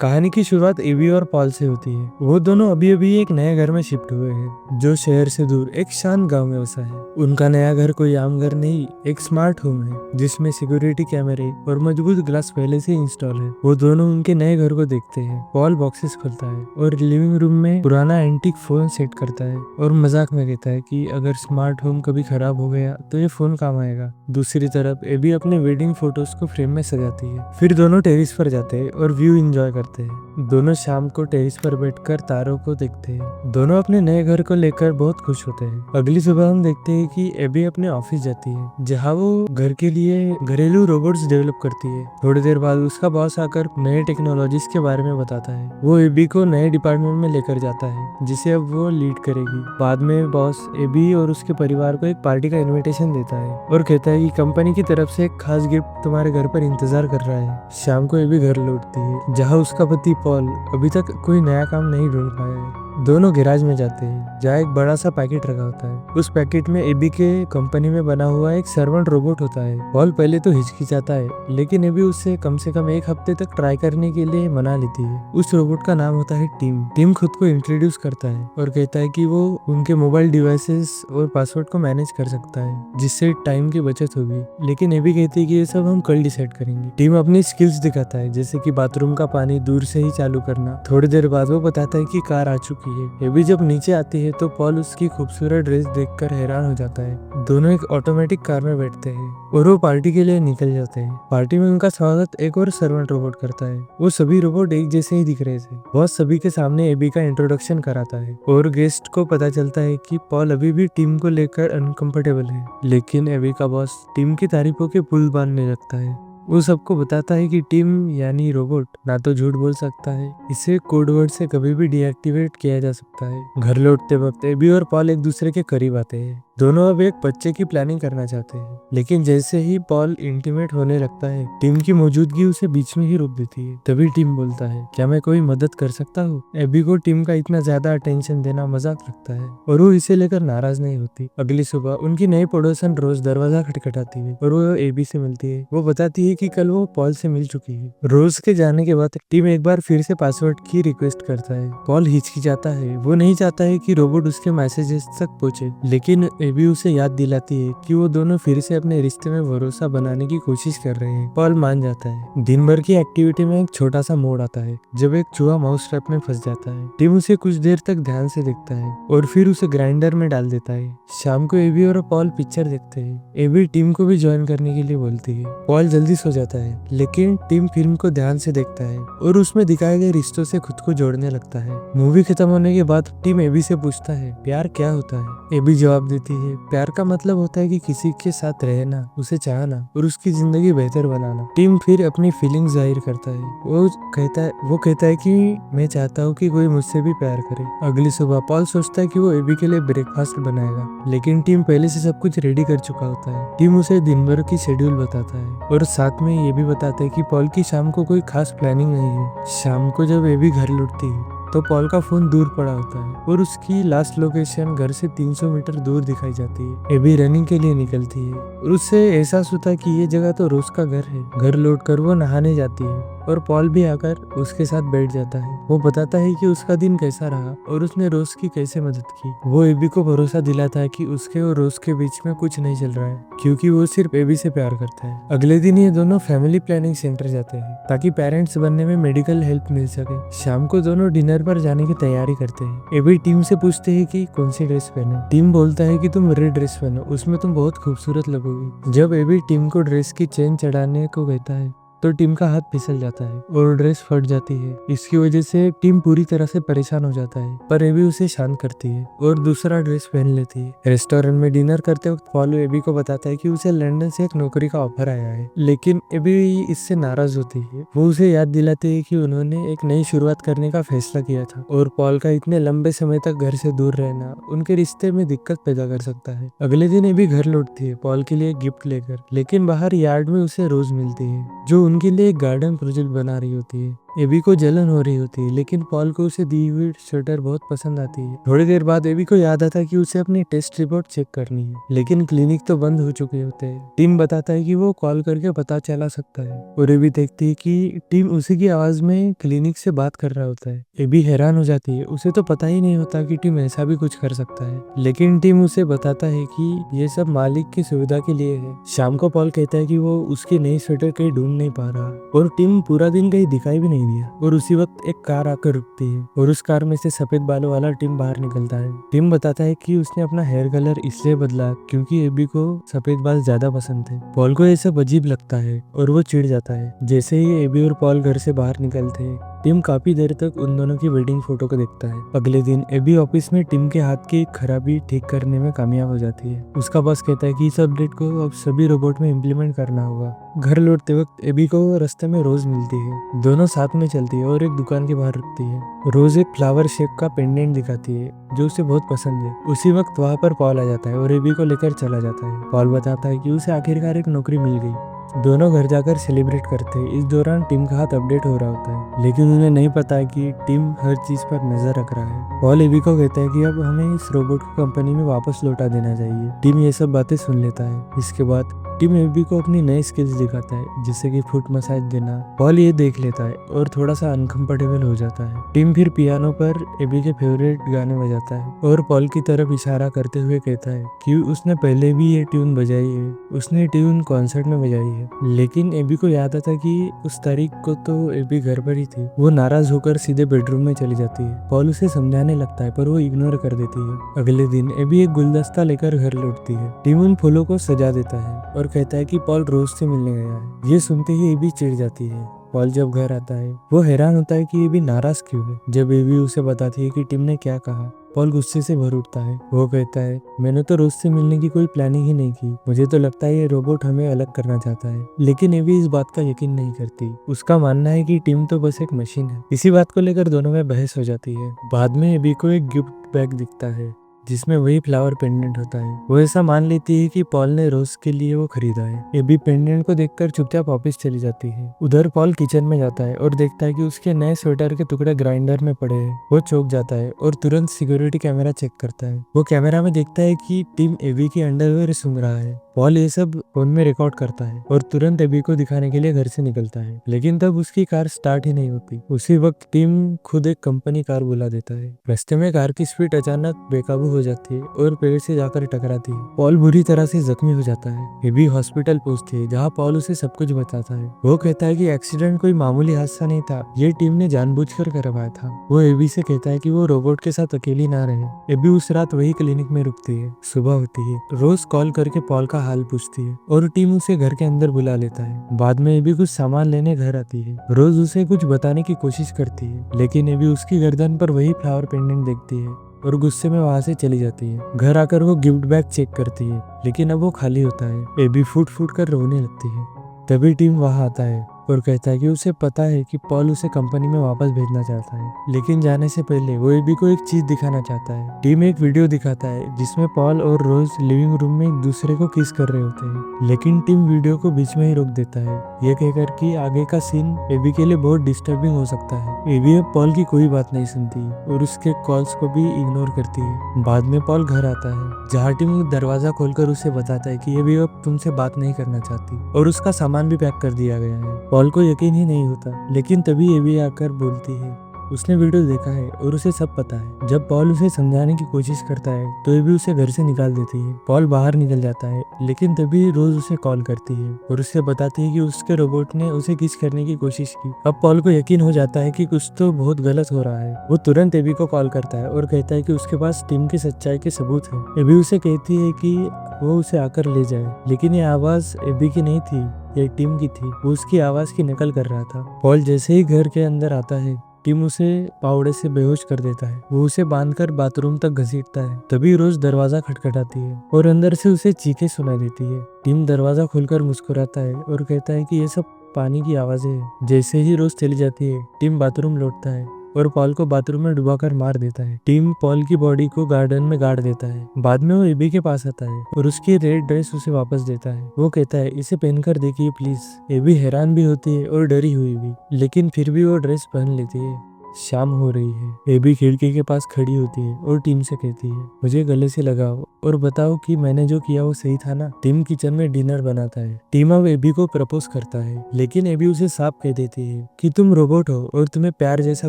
कहानी की शुरुआत एबी और पॉल से होती है। वो दोनों अभी अभी एक नए घर में शिफ्ट हुए हैं जो शहर से दूर एक शांत गांव में बसा है। उनका नया घर कोई आम घर नहीं, एक स्मार्ट होम है जिसमें सिक्योरिटी कैमरे और मजबूत ग्लास पहले से इंस्टॉल है। वो दोनों उनके नए घर को देखते हैं। पॉल बॉक्सेस खोलता है और लिविंग रूम में पुराना एंटीक फोन सेट करता है और मजाक में कहता है कि अगर स्मार्ट होम कभी खराब हो गया तो ये फोन काम आएगा। दूसरी तरफ एबी अपने वेडिंग फोटोज को फ्रेम में सजाती है। फिर दोनों टेरिस पर जाते हैं और व्यू एंजॉय करते हैं। दोनों शाम को टेरिस पर बैठकर तारों को देखते हैं। दोनों अपने नए घर को लेकर बहुत खुश होते हैं। अगली सुबह हम देखते हैं कि एबी अपने ऑफिस जाती है जहां वो घर के लिए घरेलू रोबोट्स डेवलप करती है। थोड़ी देर बाद उसका बॉस आकर नए टेक्नोलॉजीज के बारे में बताता है। वो एबी को नए डिपार्टमेंट में लेकर जाता है जिसे अब वो लीड करेगी। बाद में बॉस एबी और उसके परिवार को एक पार्टी का इनविटेशन देता है और कहता है कि कंपनी की तरफ से एक खास गिफ्ट तुम्हारे घर पर इंतजार कर रहा है। शाम को एबी घर लौटती है जहां उसका पति पॉल अभी तक कोई नया काम नहीं ढूंढ पाया है। दोनों गैराज में जाते हैं जहाँ एक बड़ा सा पैकेट रखा होता है। उस पैकेट में एबी के कंपनी में बना हुआ एक सर्वेंट रोबोट होता है। पॉल पहले तो हिचकिचाता है लेकिन एबी उससे कम से कम एक हफ्ते तक ट्राई करने के लिए मना लेती है। उस रोबोट का नाम होता है टीम। टीम खुद को इंट्रोड्यूस करता है और कहता है कि वो उनके मोबाइल डिवाइसेस और पासवर्ड को मैनेज कर सकता है जिससे टाइम की बचत होगी। लेकिन एबी कहती है कि ये सब हम कल डिसाइड करेंगे। टीम अपनी स्किल्स दिखाता है जैसे कि बाथरूम का पानी दूर से ही चालू करना। थोड़ी देर बाद वो बताता है कि कार आ चुकी है। एबी जब नीचे आती है तो पॉल उसकी खूबसूरत ड्रेस देखकर हैरान हो जाता है। दोनों एक ऑटोमेटिक कार में बैठते हैं और वो पार्टी के लिए निकल जाते हैं। पार्टी में उनका स्वागत एक और सर्वेंट रोबोट करता है। वो सभी रोबोट एक जैसे ही दिख रहे थे। बॉस सभी के सामने एबी का इंट्रोडक्शन कराता है और गेस्ट को पता चलता है कि पॉल अभी भी टीम को लेकर अनकंफर्टेबल है। लेकिन एबी का बॉस टीम की तारीफों के पुल बांधने लगता है। वो सबको बताता है कि टीम यानी रोबोट ना तो झूठ बोल सकता है, इसे कोड वर्ड से कभी भी डीएक्टिवेट किया जा सकता है। घर लौटते वक्त एबी और पॉल एक दूसरे के करीब आते हैं। दोनों अब एक बच्चे की प्लानिंग करना चाहते हैं। लेकिन जैसे ही पॉल इंटीमेट होने लगता है टीम की मौजूदगी उसे बीच में ही रोक देती है। तभी टीम बोलता है, क्या मैं कोई मदद कर सकता हूँ? एबी को टीम का इतना ज्यादा अटेंशन देना मजाक लगता है और वो इसे लेकर नाराज नहीं होती। अगली सुबह उनकी नई पड़ोसन रोज दरवाजा खटखटाती है और वो एबी से मिलती है। वो बताती है कि कल वो पॉल से मिल चुकी है। रोज के जाने के बाद टीम एक बार फिर से पासवर्ड की रिक्वेस्ट करता है। पॉल हिचकिचाता है। वो नहीं चाहता है कि रोबोट उसके मैसेजेस तक पहुंचे। लेकिन एबी उसे याद दिलाती है कि वो दोनों फिर से अपने रिश्ते में भरोसा बनाने की कोशिश कर रहे हैं। पॉल मान जाता है। दिन भर की एक्टिविटी में एक छोटा सा मोड़ आता है जब एक चूहा माउस ट्रैप में फंस जाता है। टीम उसे कुछ देर तक ध्यान से देखता है और फिर उसे ग्राइंडर में डाल देता है। शाम को एबी और पॉल पिक्चर देखते हैं। एबी टीम को भी ज्वाइन करने के लिए बोलती है। पॉल जल्दी सो जाता है लेकिन टीम फिल्म को ध्यान से देखता है और उसमें दिखाए गए रिश्तों से खुद को जोड़ने लगता है। मूवी खत्म होने के बाद टीम एबी से पूछता है, प्यार क्या होता है? एबी जवाब देती है, प्यार का मतलब होता है कि किसी के साथ रहना, उसे चाहना और उसकी जिंदगी बेहतर बनाना। टीम फिर अपनी फीलिंग जाहिर करता है। वो कहता है कि मैं चाहता हूँ कि कोई मुझसे भी प्यार करे। अगली सुबह पॉल सोचता है कि वो एबी के लिए ब्रेकफास्ट बनाएगा लेकिन टीम पहले से सब कुछ रेडी कर चुका होता है। टीम उसे दिन भर की शेड्यूल बताता है और साथ में ये भी बताता है कि पॉल की शाम को कोई खास प्लानिंग नहीं है। शाम को जब एबी घर लौटती है तो पॉल का फोन दूर पड़ा होता है और उसकी लास्ट लोकेशन घर से 300 मीटर दूर दिखाई जाती है। एबी रनिंग के लिए निकलती है और उससे एहसास होता है कि ये जगह तो रोज का घर है। घर लौटकर वो नहाने जाती है और पॉल भी आकर उसके साथ बैठ जाता है। वो बताता है कि उसका दिन कैसा रहा और उसने रोज की कैसे मदद की। वो एबी को भरोसा दिलाता है कि उसके और रोज के बीच में कुछ नहीं चल रहा है क्योंकि वो सिर्फ एबी से प्यार करता है। अगले दिन ये दोनों फैमिली प्लानिंग सेंटर जाते हैं ताकि पेरेंट्स बनने में मेडिकल हेल्प मिल सके। शाम को दोनों डिनर पर जाने की तैयारी करते हैं। एबी टीम से पूछते हैं कि कौन सी ड्रेस पहने। टीम बोलता है कि तुम रेड ड्रेस पहनो, उसमें तुम बहुत खूबसूरत लगोगी। जब एबी टीम को ड्रेस की चेन चढ़ाने को कहता है तो टीम का हाथ फिसल जाता है और ड्रेस फट जाती है। इसकी वजह से टीम पूरी तरह से परेशान हो जाता है पर एबी उसे शांत करती है और दूसरा ड्रेस पहन लेती है। रेस्टोरेंट में डिनर करते वक्त पॉल एबी को बताता है कि उसे लंदन से एक नौकरी का ऑफर आया है लेकिन एबी इससे नाराज होती है। वो उसे याद दिलाती है कि उन्होंने एक नई शुरुआत करने का फैसला किया था और पॉल का इतने लंबे समय तक घर से दूर रहना उनके रिश्ते में दिक्कत पैदा कर सकता है। अगले दिन एबी घर लौटती है पॉल के लिए गिफ्ट लेकर लेकिन बाहर यार्ड में उसे रोज मिलती है जो उनके लिए एक गार्डन प्रोजेक्ट बना रही होती है। एबी को जलन हो रही होती है, लेकिन पॉल को उसे दी हुई स्वेटर बहुत पसंद आती है। थोड़ी देर बाद एबी को याद आता है कि उसे अपनी टेस्ट रिपोर्ट चेक करनी है, लेकिन क्लिनिक तो बंद हो चुके होते हैं। टिम बताता है कि वो कॉल करके पता चला सकता है, और एबी देखती है कि टिम उसी की आवाज में क्लिनिक से बात कर रहा होता है। एबी हैरान हो जाती है, उसे तो पता ही नहीं होता कि टिम ऐसा भी कुछ कर सकता है, लेकिन टिम उसे बताता है कि ये सब मालिक की सुविधा के लिए है। शाम को पॉल कहता है कि वो उसकी नई स्वेटर कहीं ढूंढ नहीं पा रहा, और टिम पूरा दिन कहीं दिखाई भी नहीं दिया। और उसी वक्त एक कार आकर रुकती है, और उस कार में से सफेद बालों वाला टिम बाहर निकलता है। टिम बताता है कि उसने अपना हेयर कलर इसलिए बदला क्योंकि एबी को सफेद बाल ज्यादा पसंद थे। पॉल को ये सब अजीब लगता है और वो चिढ़ जाता है। जैसे ही एबी और पॉल घर से बाहर निकलते हैं, टिम काफी देर तक उन दोनों की वेडिंग फोटो को देखता है। अगले दिन एबी ऑफिस में टिम के हाथ की खराबी ठीक करने में कामयाब हो जाती है। उसका बॉस कहता है कि इस अपडेट को अब सभी रोबोट में इम्प्लीमेंट करना होगा। घर लौटते वक्त एबी को रास्ते में रोज मिलती है। दोनों साथ में चलती है और एक दुकान के बाहर रुकती है। रोज एक फ्लावर शेप का पेंडेंट दिखाती है जो उसे बहुत पसंद है। उसी वक्त वहाँ पर पॉल आ जाता है और एबी को लेकर चला जाता है। पॉल बताता है कि उसे आखिरकार एक नौकरी मिल गई। दोनों घर जाकर सेलिब्रेट करते हैं। इस दौरान टिम का हाथ अपडेट हो रहा होता है, लेकिन उन्हें नहीं पता है कि टिम हर चीज पर नजर रख रहा है। पॉल एबी को कहता है कि अब हमें इस रोबोट को कंपनी में वापस लौटा देना चाहिए। टिम ये सब बातें सुन लेता है। इसके बाद टिम एबी को अपनी नई स्किल्स दिखाता है, जैसे कि फुट मसाज देना। पॉल ये देख लेता है और थोड़ा सा अनकंफर्टेबल हो जाता है। टिम फिर पियानो पर एबी के फेवरेट गाने बजाता है और पॉल की तरफ इशारा करते हुए कहता है कि उसने पहले भी ये ट्यून बजाई है, उसने ट्यून कॉन्सर्ट में बजाई है। लेकिन एबी को याद आता कि उस तारीख को तो एबी घर पर ही थी। वो नाराज होकर सीधे बेडरूम में चली जाती है। पॉल उसे समझाने लगता है, पर वो इग्नोर कर देती है। अगले दिन एबी एक गुलदस्ता लेकर घर लौटती है। टिम उन फूलों को सजा देता है और कहता है कि पॉल रोज से मिलने गया है। ये सुनते ही एबी चिढ़ जाती है। पॉल जब घर आता है, वो हैरान होता है कि एबी नाराज क्यों है। जब एबी उसे बताती है कि टिम ने क्या कहा, पॉल गुस्से से भर उठता है। वो कहता है, मैंने तो रोज से मिलने की कोई प्लानिंग ही नहीं की। मुझे तो लगता है ये रोबोट हमें अलग करना चाहता है। लेकिन एबी इस बात का यकीन नहीं करती। उसका मानना है कि टिम तो बस एक मशीन है। इसी बात को लेकर दोनों में बहस हो जाती है। बाद में एबी को एक गिफ्ट बैग दिखता है जिसमें वही फ्लावर पेंडेंट होता है। वो ऐसा मान लेती है कि पॉल ने रोज के लिए वो खरीदा है। एबी पेंडेंट को देखकर चुपचाप ऑफिस चली जाती है। उधर पॉल किचन में जाता है और देखता है कि उसके नए स्वेटर के टुकड़े ग्राइंडर में पड़े हैं। वो चौंक जाता है और तुरंत सिक्योरिटी कैमरा चेक करता है। वो कैमरा में देखता है कि टिम एबी की अंडरवेयर सूंघ रहा है। पॉल ये सब फोन में रिकॉर्ड करता है और तुरंत एबी को दिखाने के लिए घर से निकलता है, लेकिन तब उसकी कार स्टार्ट ही नहीं होती। उसी वक्त टिम खुद एक कंपनी कार बुला देता है। रास्ते में कार की स्पीड अचानक बेकाबू हो जाती है और पेड़ से जाकर टकराती है। पॉल बुरी तरह से जख्मी हो जाता है। एबी हॉस्पिटल पहुंचती है, जहाँ पॉल उसे सब कुछ बताता है। वो कहता है कि एक्सीडेंट कोई मामूली हादसा नहीं था, ये टीम ने जानबूझकर करवाया था। वो एबी से कहता है कि वो रोबोट के साथ अकेली ना रहे। एबी उस रात वही क्लिनिक में रुकती है। सुबह होती है, रोज कॉल करके पॉल का हाल पूछती है और टीम उसे घर के अंदर बुला लेता है। बाद में एबी कुछ सामान लेने घर आती है। रोज उसे कुछ बताने की कोशिश करती है, लेकिन एबी उसकी गर्दन पर वही फ्लावर पेंडेंट देखती है और गुस्से में वहां से चली जाती है। घर आकर वो गिफ्ट बैग चेक करती है, लेकिन अब वो खाली होता है। एबी फूट फूट कर रोने लगती है। तभी टीम वहां आता है और कहता है कि उसे पता है कि पॉल उसे कंपनी में वापस भेजना चाहता है, लेकिन जाने से पहले वो एबी को एक चीज दिखाना चाहता है। टीम एक वीडियो दिखाता है जिसमें पॉल और रोज लिविंग रूम में एक दूसरे को किस कर रहे होते हैं, लेकिन टीम वीडियो को बीच में ही रोक देता है, ये कहकर कि आगे का सीन एबी के लिए बहुत डिस्टर्बिंग हो सकता है। एबी अब पॉल की कोई बात नहीं सुनती और उसके कॉल्स को भी इग्नोर करती है। बाद में पॉल घर आता है, जहाँ टीम दरवाजा खोलकर उसे बताता है कि एबी अब तुमसे बात नहीं करना चाहती और उसका सामान भी पैक कर दिया गया है। पॉल को यकीन ही नहीं होता, लेकिन तभी एबी आकर बोलती है उसने वीडियो देखा है और उसे सब पता है। जब पॉल उसे समझाने की कोशिश करता है तो एबी उसे घर से निकाल देती है। पॉल बाहर निकल जाता है, लेकिन तभी रोज उसे कॉल करती है और उससे बताती है कि उसके रोबोट ने उसे किस करने की कोशिश की। अब पॉल को यकीन हो जाता है कि कुछ तो बहुत गलत हो रहा है। वो तुरंत एबी को कॉल करता है और कहता है कि उसके पास टीम की सच्चाई के सबूत है। एबी उसे कहती है कि वो उसे आकर ले जाए, लेकिन ये आवाज एबी की नहीं थी, ये टीम की थी। वो उसकी आवाज की नकल कर रहा था। पॉल जैसे ही घर के अंदर आता है, टीम उसे पावड़े से बेहोश कर देता है। वो उसे बांधकर बाथरूम तक घसीटता है। तभी रोज दरवाजा खटखटाती है और अंदर से उसे चीखें सुनाई देती है। टीम दरवाजा खोलकर मुस्कुराता है और कहता है कि ये सब पानी की आवाजें हैं। जैसे ही रोज चली जाती है, टीम बाथरूम लौटता है और पॉल को बाथरूम में डुबाकर मार देता है। टिम पॉल की बॉडी को गार्डन में गाड़ देता है। बाद में वो एबी के पास आता है और उसकी रेड ड्रेस उसे वापस देता है। वो कहता है इसे पहनकर देखिए प्लीज। एबी हैरान भी होती है और डरी हुई भी, लेकिन फिर भी वो ड्रेस पहन लेती है। शाम हो रही है। एबी खिड़की के पास खड़ी होती है और टिम से कहती है मुझे गले से लगाओ और बताओ कि मैंने जो किया वो सही था ना। टिम किचन में डिनर बनाता है। टिम अब एबी को प्रपोज करता है, लेकिन एबी उसे साफ कह देती है कि तुम रोबोट हो और तुम्हें प्यार जैसा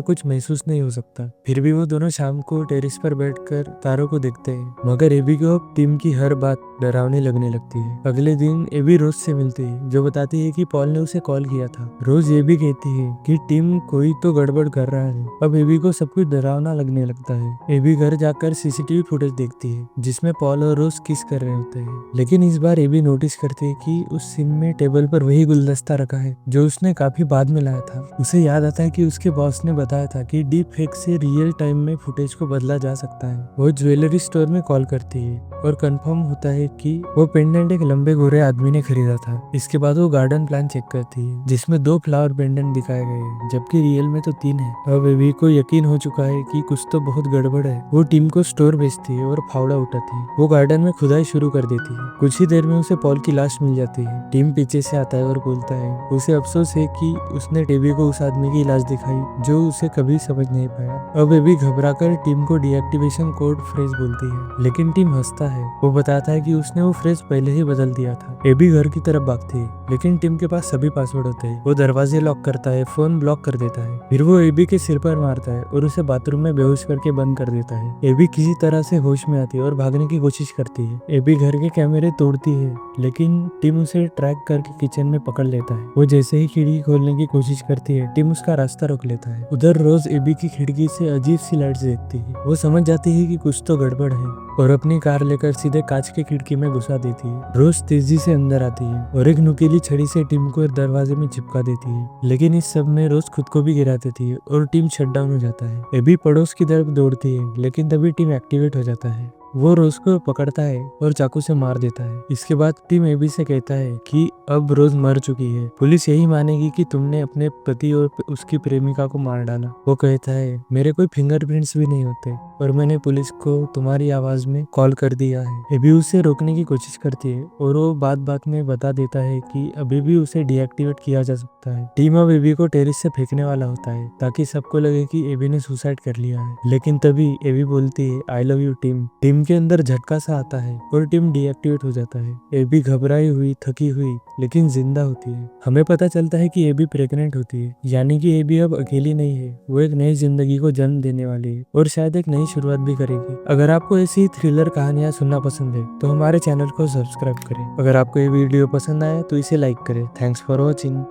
कुछ महसूस नहीं हो सकता। फिर भी वो दोनों शाम को टेरेस पर बैठकर तारों को देखते हैं, मगर एबी को अब टिम की हर बात डरावनी लगने लगती है। अगले दिन एबी रोज से मिलती है, जो बताती है कि पॉल ने उसे कॉल किया था। रोज एबी कहती है कि टिम कोई तो गड़बड़ कर रहा है। अब एबी को सब कुछ डरावना लगने लगता है। एबी घर जाकर सीसीटीवी फुटेज देखती है जिसमें पॉल और रोज किस कर रहे होते हैं, लेकिन इस बार एबी नोटिस करती है कि उस सीन में टेबल पर वही गुलदस्ता रखा है जो उसने काफी बाद में लाया था। उसे याद आता है कि उसके बॉस ने बताया था कि डीप फेक से रियल टाइम में फुटेज को बदला जा सकता है। वो ज्वेलरी स्टोर में कॉल करती है और कंफर्म होता है कि वो पेंडेंट एक लंबे गोरे आदमी ने खरीदा था। इसके बाद वो गार्डन प्लान चेक करती है जिसमें 2 फ्लावर पेंडेंट दिखाए गए हैं, जबकि रियल में तो 3 है। अब एबी को यकीन हो चुका है कि कुछ तो बहुत गड़बड़ है। वो टीम को स्टोर भेजती है और फावड़ा उठाती है। वो गार्डन में खुदाई शुरू कर देती है। कुछ ही देर में उसे पॉल की लाश मिल जाती है। टीम पीछे से आता है और बोलता है उसे अफसोस है कि उसने एबी को उस आदमी की लाश दिखाई जो उसे कभी समझ नहीं पाया। अब एबी घबराकर टीम को डीएक्टिवेशन कोड फ्रेज बोलती है, लेकिन टीम हंसता है। वो बताता है कि उसने वो फ्रेज पहले ही बदल दिया था। एबी घर की तरफ भागती है, लेकिन टीम के पास सभी पासवर्ड होते हैं। वो दरवाजे लॉक करता है, फोन ब्लॉक कर देता है। फिर वो एबी के सिर पर मारता है और उसे बाथरूम में बेहोश करके बंद कर देता है। एबी किसी तरह से होश में आती है और भागने की कोशिश करती है। एबी घर के कैमरे तोड़ती है, लेकिन टिम उसे ट्रैक करके किचन में पकड़ लेता है। वो जैसे ही खिड़की खोलने की कोशिश करती है, टिम उसका रास्ता रोक लेता है। उधर रोज एबी की खिड़की से अजीब सी लाइट्स देखती है। वो समझ जाती है कि कुछ तो गड़बड़ है और अपनी कार लेकर सीधे कांच की खिड़की में घुसा देती है। रोज तेजी से अंदर आती है और एक नुकीली छड़ी से टिम को दरवाजे में चिपका देती है, लेकिन इस सब में रोज खुद को भी गिरा देती है और टीम शटडाउन हो जाता है। एबी पड़ोस की तरफ दौड़ती है, लेकिन तभी टीम एक्टिवेट हो जाता है। वो रोज को पकड़ता है और चाकू से मार देता है। इसके बाद टीम एबी से कहता है कि अब रोज मर चुकी है। पुलिस यही मानेगी कि तुमने अपने पति और उसकी प्रेमिका को मार डाला। वो कहता है मेरे कोई फिंगरप्रिंट्स भी नहीं होते और मैंने पुलिस को तुम्हारी आवाज में कॉल कर दिया है। एबी उसे रोकने की कोशिश करती है और वो बात में बता देता है कि अभी भी उसे डीएक्टिवेट किया जा सकता है। टीम अब एबी को टेरिस से फेंकने वाला होता है ताकि सबको लगे कि एबी ने सुसाइड कर लिया है, लेकिन तभी एबी बोलती है I love you team. Team के अंदर झटका सा आता है और टीम डीएक्टिवेट हो जाता है। एबी घबराई हुई, थकी हुई, लेकिन जिंदा होती है। हमें पता चलता है कि एबी प्रेग्नेंट होती है, यानी कि एबी अब अकेली नहीं है। वो एक नई जिंदगी को जन्म देने वाली है और शायद एक नई शुरुआत भी करेगी। अगर आपको ऐसी थ्रिलर कहानियां सुनना पसंद है तो हमारे चैनल को सब्सक्राइब करें। अगर आपको ये वीडियो पसंद आया तो इसे लाइक करें। Thanks for watching.